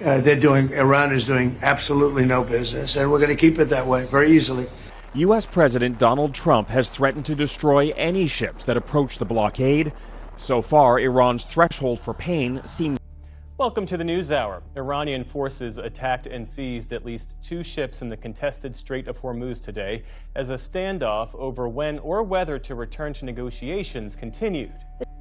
Iran is doing absolutely no business, and we're going to keep it that way very easily. U.S. President Donald Trump has threatened to destroy any ships that approach the blockade. So far, Iran's threshold for pain seems. Welcome to the NewsHour. Iranian forces attacked and seized at least 2 ships in the contested Strait of Hormuz today as a standoff over when or whether to return to negotiations continued.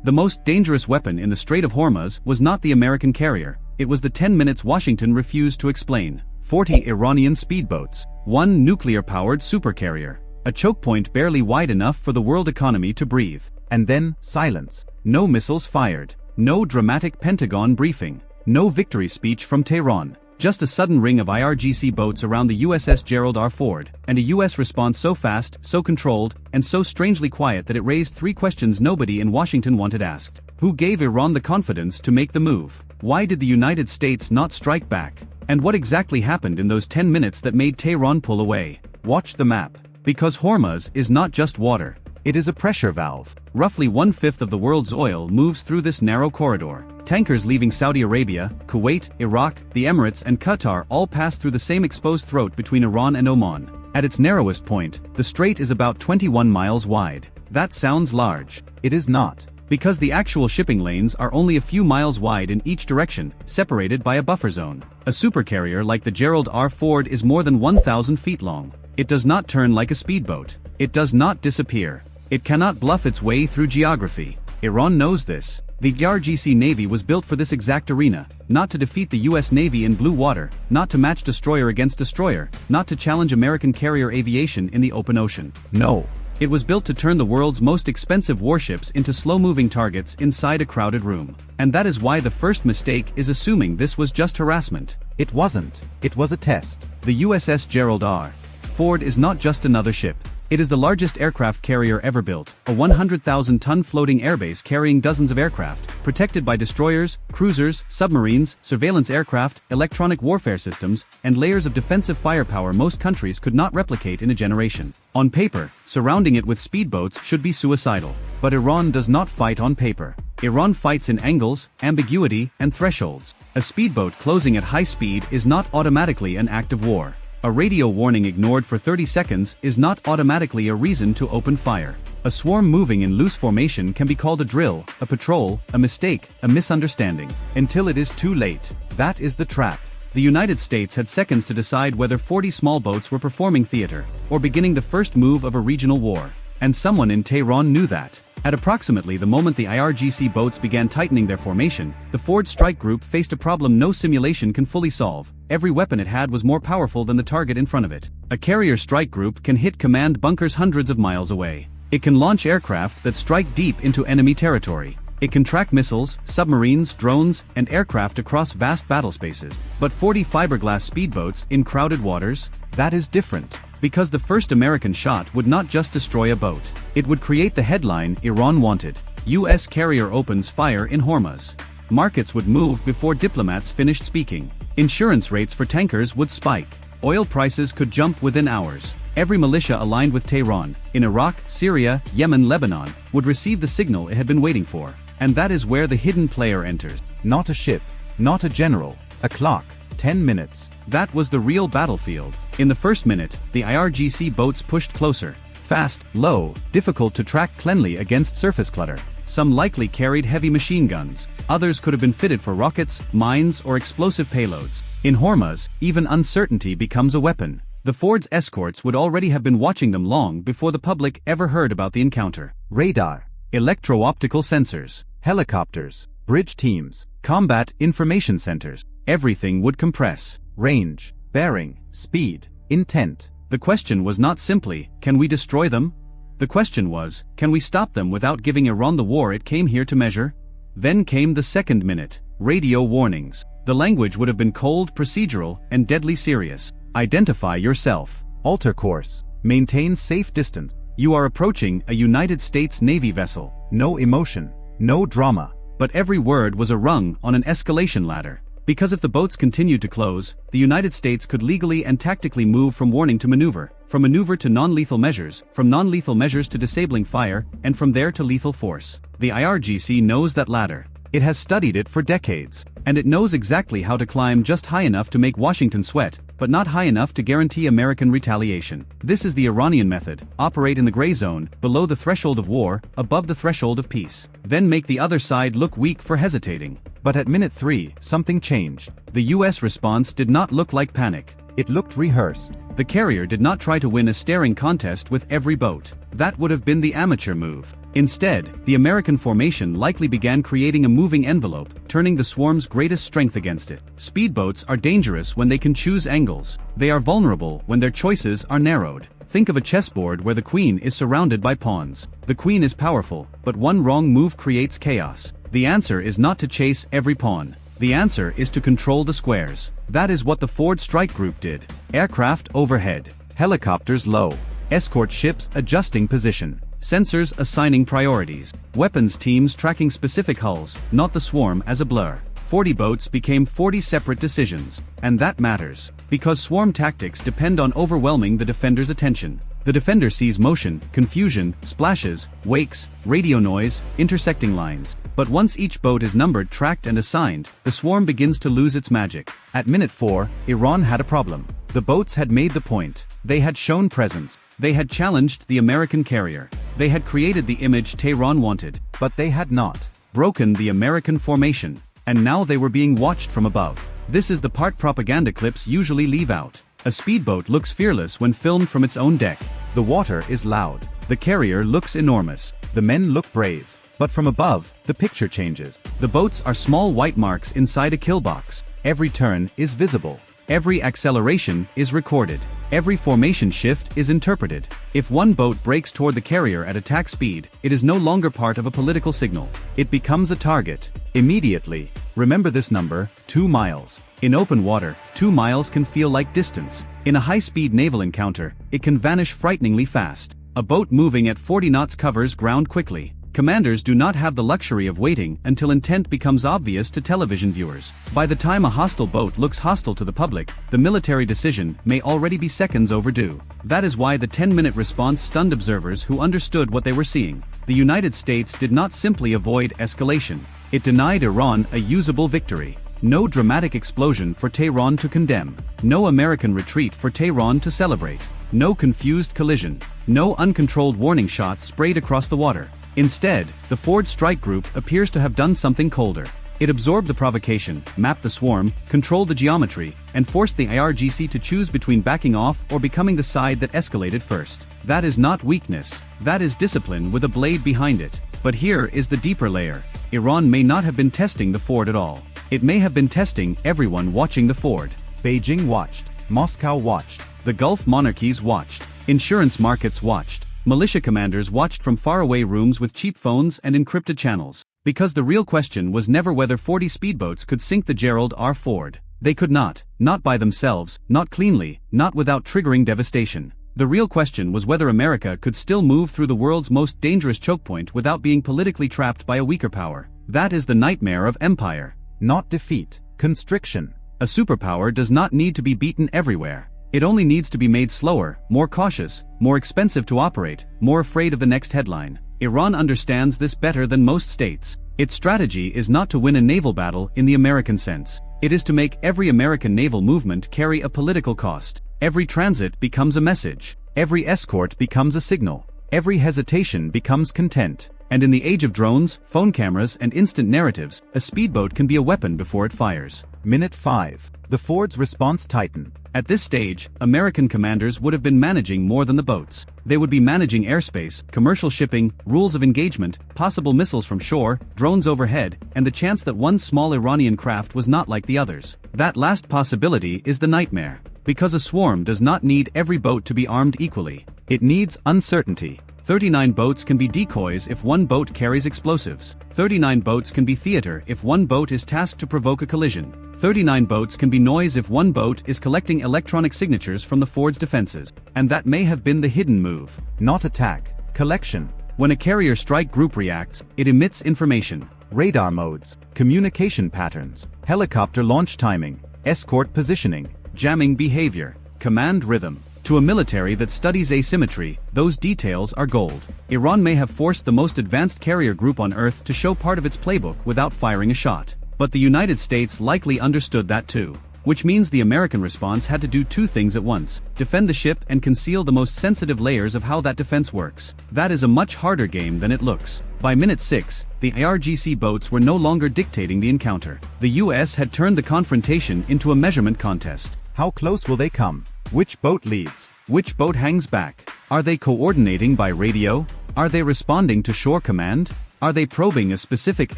The most dangerous weapon in the Strait of Hormuz was not the American carrier. It was the 10 minutes Washington refused to explain. 40 Iranian speedboats, 1 nuclear-powered supercarrier, a choke point barely wide enough for the world economy to breathe. And then, silence. No missiles fired. No dramatic Pentagon briefing. No victory speech from Tehran. Just a sudden ring of IRGC boats around the USS Gerald R. Ford, and a U.S. response so fast, so controlled, and so strangely quiet that it raised 3 questions nobody in Washington wanted asked. Who gave Iran the confidence to make the move? Why did the United States not strike back? And what exactly happened in those 10 minutes that made Tehran pull away? Watch the map. Because Hormuz is not just water. It is a pressure valve. Roughly 1/5 of the world's oil moves through this narrow corridor. Tankers leaving Saudi Arabia, Kuwait, Iraq, the Emirates and Qatar all pass through the same exposed throat between Iran and Oman. At its narrowest point, the strait is about 21 miles wide. That sounds large. It is not. Because the actual shipping lanes are only a few miles wide in each direction, separated by a buffer zone. A supercarrier like the Gerald R. Ford is more than 1,000 feet long. It does not turn like a speedboat. It does not disappear. It cannot bluff its way through geography. Iran knows this. The IRGC Navy was built for this exact arena, not to defeat the US Navy in blue water, not to match destroyer against destroyer, not to challenge American carrier aviation in the open ocean. No. It was built to turn the world's most expensive warships into slow-moving targets inside a crowded room. And that is why the first mistake is assuming this was just harassment. It wasn't. It was a test. The USS Gerald R. Ford is not just another ship. It is the largest aircraft carrier ever built, a 100,000-ton floating airbase carrying dozens of aircraft, protected by destroyers, cruisers, submarines, surveillance aircraft, electronic warfare systems, and layers of defensive firepower most countries could not replicate in a generation. On paper, surrounding it with speedboats should be suicidal. But Iran does not fight on paper. Iran fights in angles, ambiguity, and thresholds. A speedboat closing at high speed is not automatically an act of war. A radio warning ignored for 30 seconds is not automatically a reason to open fire. A swarm moving in loose formation can be called a drill, a patrol, a mistake, a misunderstanding. Until it is too late. That is the trap. The United States had seconds to decide whether 40 small boats were performing theater, or beginning the first move of a regional war. And someone in Tehran knew that. At approximately the moment the IRGC boats began tightening their formation, the Ford strike group faced a problem no simulation can fully solve. Every weapon it had was more powerful than the target in front of it. A carrier strike group can hit command bunkers hundreds of miles away. It can launch aircraft that strike deep into enemy territory. It can track missiles, submarines, drones, and aircraft across vast battle spaces. But 40 fiberglass speedboats in crowded waters? That is different. Because the first American shot would not just destroy a boat. It would create the headline Iran wanted. U.S. carrier opens fire in Hormuz. Markets would move before diplomats finished speaking. Insurance rates for tankers would spike. Oil prices could jump within hours. Every militia aligned with Tehran, in Iraq, Syria, Yemen, Lebanon, would receive the signal it had been waiting for. And that is where the hidden player enters. Not a ship, not a general, a clock. 10 minutes. That was the real battlefield. In the first minute, the IRGC boats pushed closer. Fast, low, difficult to track cleanly against surface clutter. Some likely carried heavy machine guns. Others could have been fitted for rockets, mines, or explosive payloads. In Hormuz, even uncertainty becomes a weapon. The Ford's escorts would already have been watching them long before the public ever heard about the encounter. Radar, electro-optical sensors, helicopters, bridge teams, combat information centers. Everything would compress. Range, bearing, speed, intent. The question was not simply, can we destroy them? The question was, can we stop them without giving Iran the war it came here to measure? Then came the second minute. Radio warnings. The language would have been cold, procedural, and deadly serious. Identify yourself. Alter course. Maintain safe distance. You are approaching a United States Navy vessel. No emotion. No drama. But every word was a rung on an escalation ladder. Because if the boats continued to close, the United States could legally and tactically move from warning to maneuver, from maneuver to non-lethal measures, from non-lethal measures to disabling fire, and from there to lethal force. The IRGC knows that ladder. It has studied it for decades. And it knows exactly how to climb just high enough to make Washington sweat, but not high enough to guarantee American retaliation. This is the Iranian method: operate in the gray zone, below the threshold of war, above the threshold of peace. Then make the other side look weak for hesitating. But at minute 3, something changed. The US response did not look like panic. It looked rehearsed. The carrier did not try to win a staring contest with every boat. That would have been the amateur move. Instead, the American formation likely began creating a moving envelope, turning the swarm's greatest strength against it. Speedboats are dangerous when they can choose angles. They are vulnerable when their choices are narrowed. Think of a chessboard where the queen is surrounded by pawns. The queen is powerful, but one wrong move creates chaos. The answer is not to chase every pawn. The answer is to control the squares. That is what the Ford Strike Group did. Aircraft overhead. Helicopters low. Escort ships adjusting position. Sensors assigning priorities. Weapons teams tracking specific hulls, not the swarm as a blur. 40 boats became 40 separate decisions. And that matters. Because swarm tactics depend on overwhelming the defender's attention. The defender sees motion, confusion, splashes, wakes, radio noise, intersecting lines. But once each boat is numbered, tracked and assigned, the swarm begins to lose its magic. At minute 4, Iran had a problem. The boats had made the point. They had shown presence. They had challenged the American carrier. They had created the image Tehran wanted. But they had not broken the American formation. And now they were being watched from above. This is the part propaganda clips usually leave out. A speedboat looks fearless when filmed from its own deck. The water is loud. The carrier looks enormous. The men look brave. But from above, the picture changes. The boats are small white marks inside a kill box. Every turn is visible. Every acceleration is recorded. Every formation shift is interpreted. If one boat breaks toward the carrier at attack speed, it is no longer part of a political signal. It becomes a target. Immediately. Remember this number: 2 miles. In open water, 2 miles can feel like distance. In a high-speed naval encounter, it can vanish frighteningly fast. A boat moving at 40 knots covers ground quickly. Commanders do not have the luxury of waiting until intent becomes obvious to television viewers. By the time a hostile boat looks hostile to the public, the military decision may already be seconds overdue. That is why the 10-minute response stunned observers who understood what they were seeing. The United States did not simply avoid escalation. It denied Iran a usable victory. No dramatic explosion for Tehran to condemn. No American retreat for Tehran to celebrate. No confused collision. No uncontrolled warning shots sprayed across the water. Instead, the Ford Strike Group appears to have done something colder. It absorbed the provocation, mapped the swarm, controlled the geometry, and forced the IRGC to choose between backing off or becoming the side that escalated first. That is not weakness. That is discipline with a blade behind it. But here is the deeper layer. Iran may not have been testing the Ford at all. It may have been testing everyone watching the Ford. Beijing watched. Moscow watched. The Gulf monarchies watched. Insurance markets watched. Militia commanders watched from faraway rooms with cheap phones and encrypted channels. Because the real question was never whether 40 speedboats could sink the Gerald R. Ford. They could not by themselves, not cleanly, not without triggering devastation. The real question was whether America could still move through the world's most dangerous choke point without being politically trapped by a weaker power. That is the nightmare of empire. Not defeat. Constriction. A superpower does not need to be beaten everywhere. It only needs to be made slower, more cautious, more expensive to operate, more afraid of the next headline. Iran understands this better than most states. Its strategy is not to win a naval battle in the American sense. It is to make every American naval movement carry a political cost. Every transit becomes a message. Every escort becomes a signal. Every hesitation becomes content. And in the age of drones, phone cameras, and instant narratives, a speedboat can be a weapon before it fires. Minute 5. The Ford's response tightened. At this stage, American commanders would have been managing more than the boats. They would be managing airspace, commercial shipping, rules of engagement, possible missiles from shore, drones overhead, and the chance that one small Iranian craft was not like the others. That last possibility is the nightmare. Because a swarm does not need every boat to be armed equally. It needs uncertainty. 39 boats can be decoys if one boat carries explosives. 39 boats can be theater if one boat is tasked to provoke a collision. 39 boats can be noise if one boat is collecting electronic signatures from the Ford's defenses. And that may have been the hidden move. Not attack. Collection. When a carrier strike group reacts, it emits information. Radar modes. Communication patterns. Helicopter launch timing. Escort positioning. Jamming behavior. Command rhythm. To a military that studies asymmetry, those details are gold. Iran may have forced the most advanced carrier group on Earth to show part of its playbook without firing a shot. But the United States likely understood that too. Which means the American response had to do two things at once: defend the ship and conceal the most sensitive layers of how that defense works. That is a much harder game than it looks. By minute 6, the IRGC boats were no longer dictating the encounter. The US had turned the confrontation into a measurement contest. How close will they come? Which boat leads? Which boat hangs back? Are they coordinating by radio? Are they responding to shore command? Are they probing a specific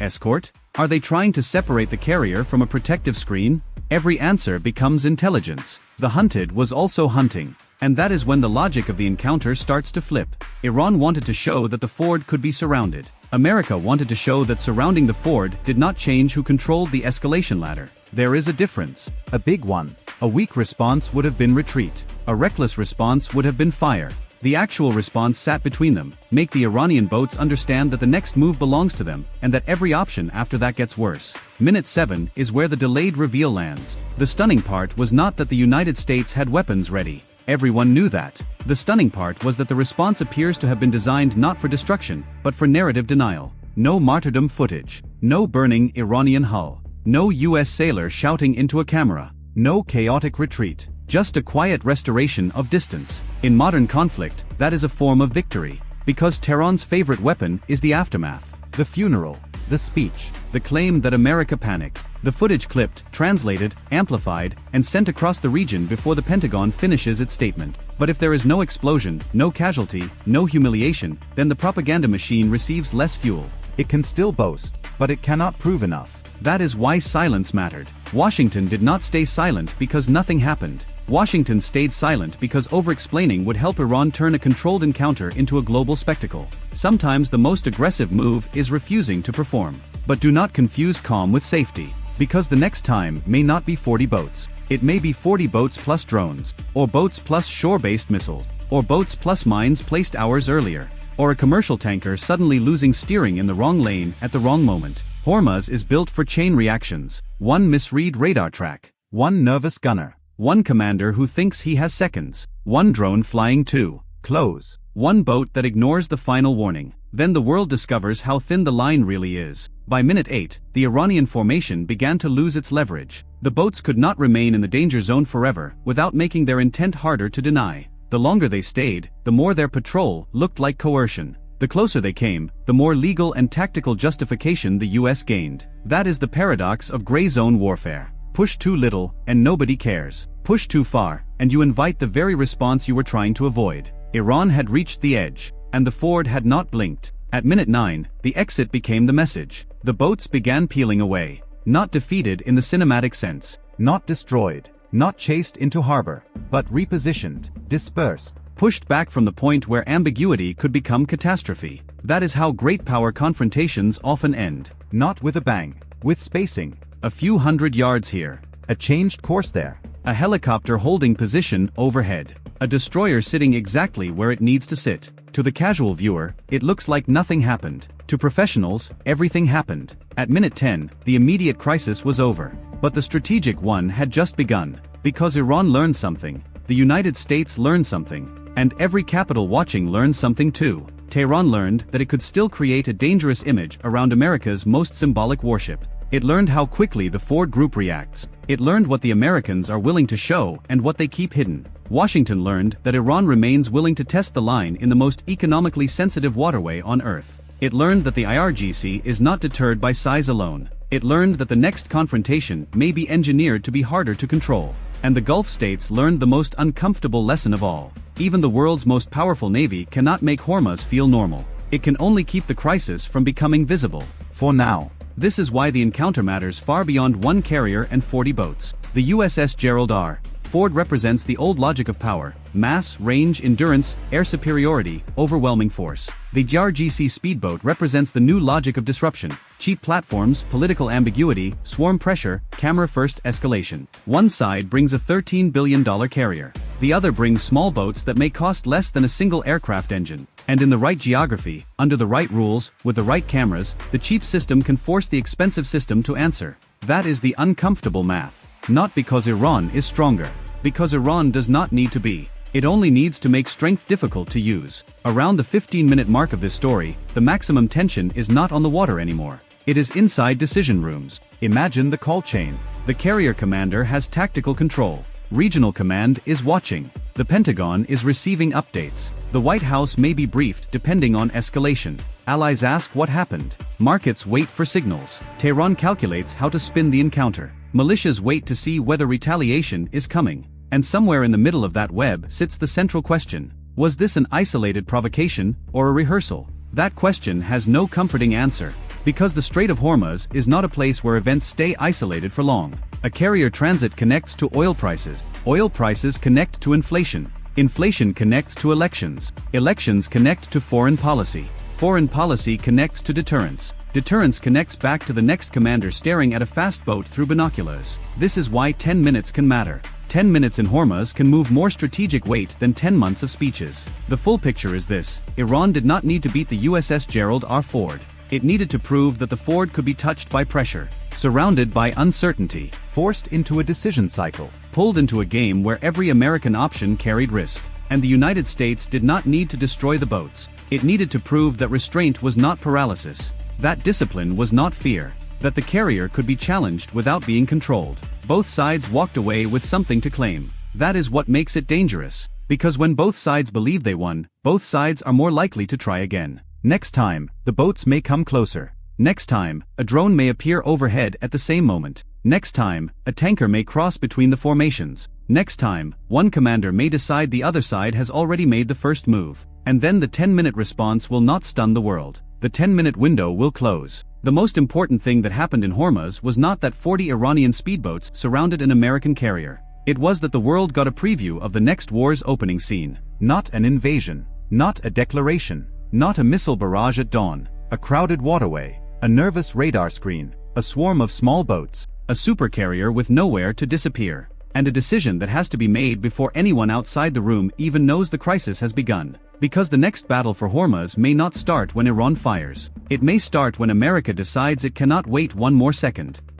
escort? Are they trying to separate the carrier from a protective screen? Every answer becomes intelligence. The hunted was also hunting. And that is when the logic of the encounter starts to flip. Iran wanted to show that the ford could be surrounded. America wanted to show that surrounding the ford did not change who controlled the escalation ladder. There is a difference. A big one. A weak response would have been retreat. A reckless response would have been fire. The actual response sat between them. Make the Iranian boats understand that the next move belongs to them, and that every option after that gets worse. Minute 7 is where the delayed reveal lands. The stunning part was not that the United States had weapons ready. Everyone knew that. The stunning part was that the response appears to have been designed not for destruction, but for narrative denial. No martyrdom footage. No burning Iranian hull. No US sailor shouting into a camera. No chaotic retreat. Just a quiet restoration of distance. In modern conflict, that is a form of victory. Because Tehran's favorite weapon is the aftermath. The funeral. The speech. The claim that America panicked. The footage clipped, translated, amplified, and sent across the region before the Pentagon finishes its statement. But if there is no explosion, no casualty, no humiliation, then the propaganda machine receives less fuel. It can still boast, but it cannot prove enough. That is why silence mattered. Washington did not stay silent because nothing happened. Washington stayed silent because over-explaining would help Iran turn a controlled encounter into a global spectacle. Sometimes the most aggressive move is refusing to perform. But do not confuse calm with safety. Because the next time may not be 40 boats. It may be 40 boats plus drones, or boats plus shore-based missiles, or boats plus mines placed hours earlier, or a commercial tanker suddenly losing steering in the wrong lane at the wrong moment. Hormuz is built for chain reactions. One misread radar track. One nervous gunner. One commander who thinks he has seconds. One drone flying too close. One boat that ignores the final warning. Then the world discovers how thin the line really is. By minute 8, the Iranian formation began to lose its leverage. The boats could not remain in the danger zone forever without making their intent harder to deny. The longer they stayed, the more their patrol looked like coercion. The closer they came, the more legal and tactical justification the US gained. That is the paradox of gray zone warfare. Push too little, and nobody cares. Push too far, and you invite the very response you were trying to avoid. Iran had reached the edge, and the ford had not blinked. At minute 9, the exit became the message. The boats began peeling away. Not defeated in the cinematic sense. Not destroyed. Not chased into harbor. But repositioned. Dispersed. Pushed back from the point where ambiguity could become catastrophe. That is how great power confrontations often end. Not with a bang. With spacing. A few hundred yards here. A changed course there. A helicopter holding position overhead. A destroyer sitting exactly where it needs to sit. To the casual viewer, it looks like nothing happened. To professionals, everything happened. At minute 10, the immediate crisis was over. But the strategic one had just begun. Because Iran learned something. The United States learned something. And every capital watching learned something too. Tehran learned that it could still create a dangerous image around America's most symbolic warship. It learned how quickly the Ford Group reacts. It learned what the Americans are willing to show and what they keep hidden. Washington learned that Iran remains willing to test the line in the most economically sensitive waterway on Earth. It learned that the IRGC is not deterred by size alone. It learned that the next confrontation may be engineered to be harder to control. And the Gulf states learned the most uncomfortable lesson of all. Even the world's most powerful navy cannot make Hormuz feel normal. It can only keep the crisis from becoming visible. For now. This is why the encounter matters far beyond one carrier and 40 boats. The USS Gerald R. Ford represents the old logic of power: mass, range, endurance, air superiority, overwhelming force. The IRGC Speedboat represents the new logic of disruption: cheap platforms, political ambiguity, swarm pressure, camera-first escalation. One side brings a $13 billion carrier. The other brings small boats that may cost less than a single aircraft engine. And in the right geography, under the right rules, with the right cameras, the cheap system can force the expensive system to answer. That is the uncomfortable math. Not because Iran is stronger. Because Iran does not need to be. It only needs to make strength difficult to use. Around the 15-minute mark of this story, the maximum tension is not on the water anymore. It is inside decision rooms. Imagine the call chain. The carrier commander has tactical control. Regional command is watching. The Pentagon is receiving updates. The White House may be briefed depending on escalation. Allies ask what happened. Markets wait for signals. Tehran calculates how to spin the encounter. Militias wait to see whether retaliation is coming. And somewhere in the middle of that web sits the central question. Was this an isolated provocation or a rehearsal? That question has no comforting answer. Because the Strait of Hormuz is not a place where events stay isolated for long. A carrier transit connects to oil prices. Oil prices connect to inflation. Inflation connects to elections. Elections connect to foreign policy. Foreign policy connects to deterrence. Deterrence connects back to the next commander staring at a fast boat through binoculars. This is why 10 minutes can matter. 10 minutes in Hormuz can move more strategic weight than 10 months of speeches. The full picture is this: Iran did not need to beat the USS Gerald R. Ford. It needed to prove that the Ford could be touched by pressure, surrounded by uncertainty, Forced into a decision cycle. pulled into a game where every American option carried risk. And the United States did not need to destroy the boats. It needed to prove that restraint was not paralysis, that discipline was not fear, that the carrier could be challenged without being controlled. Both sides walked away with something to claim. That is what makes it dangerous, because when both sides believe they won, both sides are more likely to try again. Next time, the boats may come closer. Next time, a drone may appear overhead at the same moment. Next time, a tanker may cross between the formations. Next time, one commander may decide the other side has already made the first move. And then the 10-minute response will not stun the world. The 10-minute window will close. The most important thing that happened in Hormuz was not that 40 Iranian speedboats surrounded an American carrier. It was that the world got a preview of the next war's opening scene. Not an invasion. Not a declaration. Not a missile barrage at dawn. A crowded waterway. A nervous radar screen. A swarm of small boats. A supercarrier with nowhere to disappear. And a decision that has to be made before anyone outside the room even knows the crisis has begun. Because the next battle for Hormuz may not start when Iran fires. It may start when America decides it cannot wait one more second.